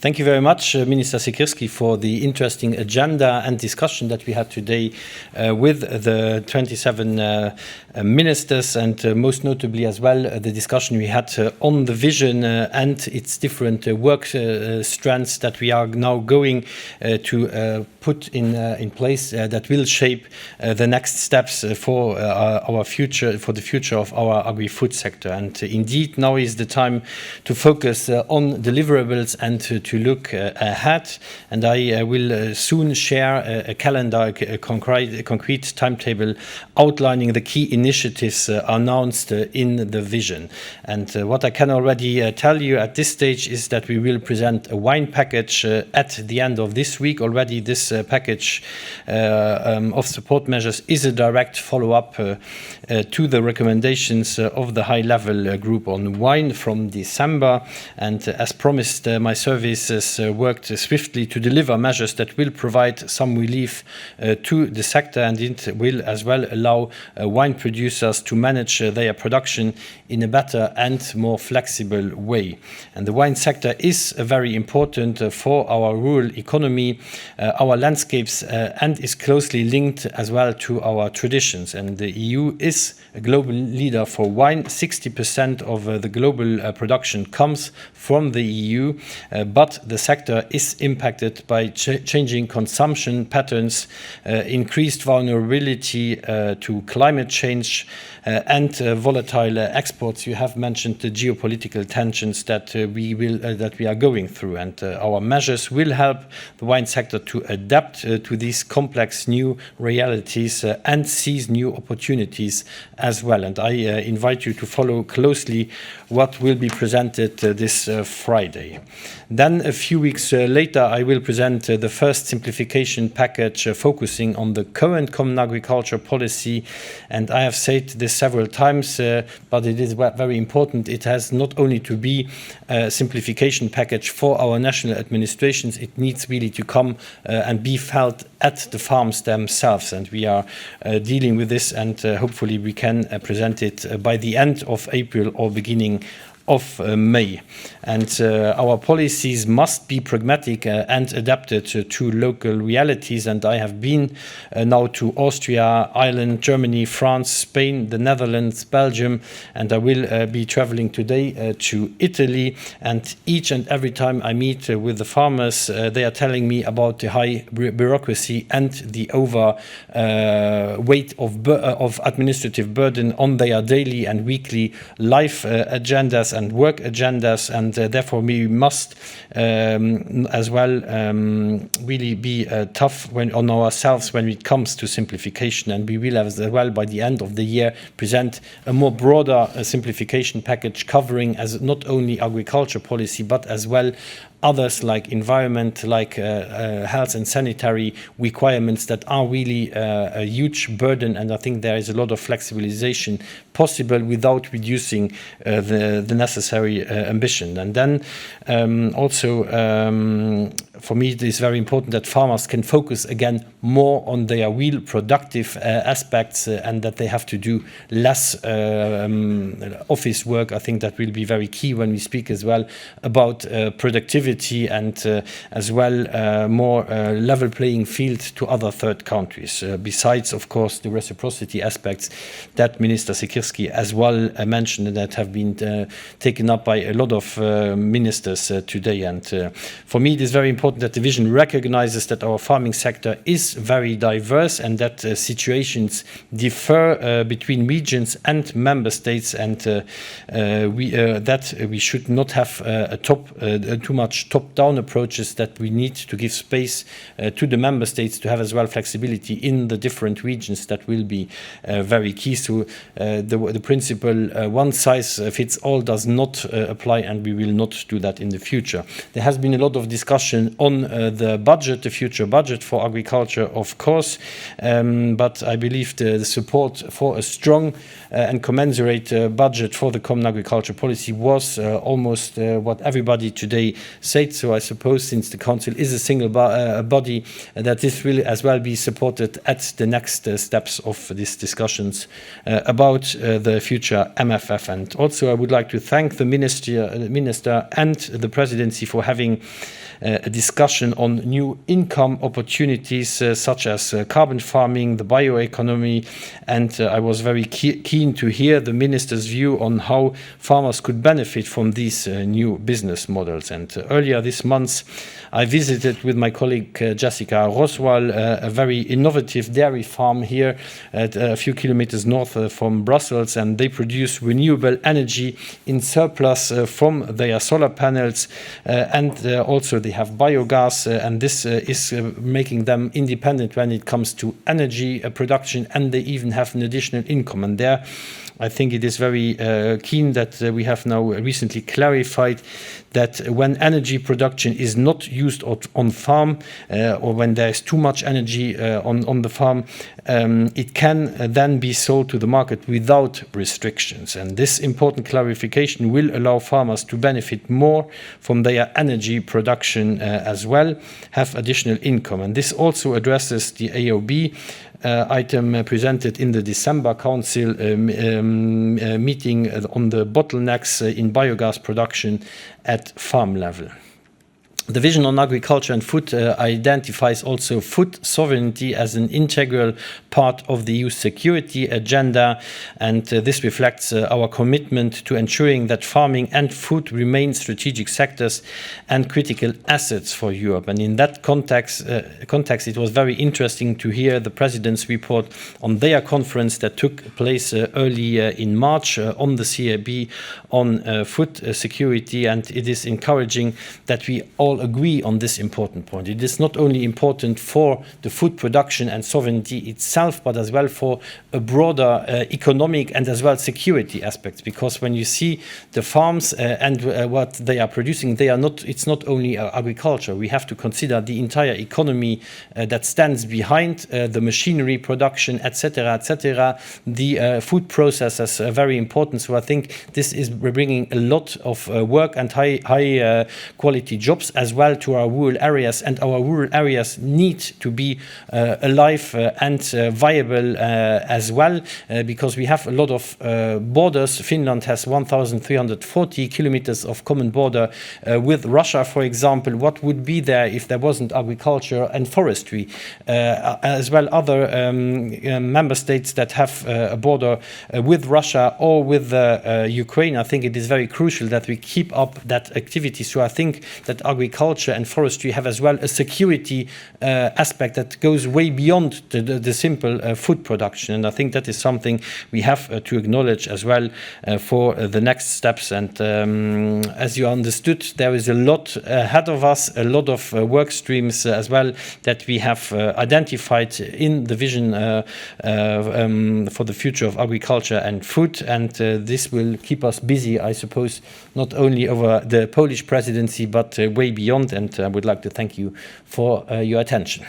Thank you very much, Minister Siekierski, for the interesting agenda and discussion that we had today with the 27 ministers, and most notably as well the discussion we had on the vision and its different work strands that we are now going to put in place that will shape the next steps for our future, for the future of our agri-food sector. And indeed, now is the time to focus on deliverables and to look ahead. And I will soon share a calendar, a concrete timetable outlining the key initiatives announced in the vision. And what I can already tell you at this stage is that we will present a wine package at the end of this week. Already this package of support measures is a direct follow-up to the recommendations of the high-level group on wine from December. And as promised, my services worked swiftly to deliver measures that will provide some relief to the sector, and it will as well allow wine producers to manage their production in a better and more flexible way. And the wine sector is very important for our rural economy, our landscapes, and is closely linked as well to our traditions. And the EU is a global leader for wine. 60% of the global production comes from the EU, but the sector is impacted by changing consumption patterns, increased vulnerability to climate change, and volatile exports. You have mentioned the geopolitical tensions that we are going through, and our measures will help the wine sector to adapt to these complex new realities and seize new opportunities as well. And I invite you to follow closely what will be presented this Friday. Then a few weeks later, I will present the first simplification package focusing on the current common agriculture policy. And I have said this several times, but it is very important. It has not only to be a simplification package for our national administrations, it needs really to come and be felt at the farms themselves. And we are dealing with this, and hopefully we can present it by the end of April or beginning of May. And our policies must be pragmatic and adapted to local realities. And I have been now to Austria, Ireland, Germany, France, Spain, the Netherlands, Belgium, and I will be traveling today to Italy. And each and every time I meet with the farmers, they are telling me about the high bureaucracy and the weight of administrative burden on their daily and weekly life agendas and work agendas, and therefore we must as well really be tough on ourselves when it comes to simplification. And we will as well by the end of the year present a more broader simplification package covering as not only agriculture policy but as well others like environment, like health and sanitary requirements that are really a huge burden. And I think there is a lot of flexibilization possible without reducing the necessary ambition. And then also for me it is very important that farmers can focus again more on their real productive aspects and that they have to do less office work. I think that will be very key when we speak as well about productivity and as well more level playing field to other third countries, besides of course the reciprocity aspects that Minister Siekierski as well mentioned and that have been taken up by a lot of ministers today. And for me it is very important that the vision recognizes that our farming sector is very diverse and that situations differ between regions and member states, and that we should not have too much top-down approaches, that we need to give space to the member states to have as well flexibility in the different regions. That will be very key. So the principle one size fits all does not apply, and we will not do that in the future. There has been a lot of discussion on the budget, the future budget for agriculture, of course, but I believe the support for a strong and commensurate budget for the common agriculture policy was almost what everybody today said. So I suppose, since the Council is a single body, that this will as well be supported at the next steps of these discussions about the future MFF. And also I would like to thank the minister and the presidency for having a discussion on new income opportunities such as carbon farming, the bioeconomy, and I was very keen to hear the minister's view on how farmers could benefit from these new business models. And earlier this month, I visited with my colleague Jessica Roswell a very innovative dairy farm here at a few kilometers north from Brussels, and they produce renewable energy in surplus from their solar panels, and also they have biogas, and this is making them independent when it comes to energy production, and they even have an additional income. And there I think it is very keen that we have now recently clarified that when energy production is not used on farm, or when there is too much energy on the farm, it can then be sold to the market without restrictions. And this important clarification will allow farmers to benefit more from their energy production as well, have additional income. And this also addresses the AOB item presented in the December Council meeting on the bottlenecks in biogas production at farm level. The vision on agriculture and food identifies also food sovereignty as an integral part of the EU security agenda, and this reflects our commitment to ensuring that farming and food remain strategic sectors and critical assets for Europe. And in that context, it was very interesting to hear the President's report on their conference that took place early in March on the CAB on food security, and it is encouraging that we all agree on this important point. It is not only important for the food production and sovereignty itself, but as well for a broader economic and as well security aspects. Because when you see the farms and what they are producing, it's not only agriculture. We have to consider the entire economy that stands behind the machinery production, etc., etc. The food processors are very important. So I think this is bringing a lot of work and high quality jobs as well to our rural areas, and our rural areas need to be alive and viable as well, because we have a lot of borders. Finland has 1,340 kilometers of common border with Russia, for example. What would be there if there wasn't agriculture and forestry? As well, other member states that have a border with Russia or with Ukraine. I think it is very crucial that we keep up that activity. So I think that agriculture and forestry have as well a security aspect that goes way beyond the simple food production. And I think that is something we have to acknowledge as well for the next steps. And as you understood, there is a lot ahead of us, a lot of work streams as well that we have identified in the vision for the future of agriculture and food. And this will keep us busy, I suppose, not only over the Polish presidency, but way beyond. And I would like to thank you for your attention.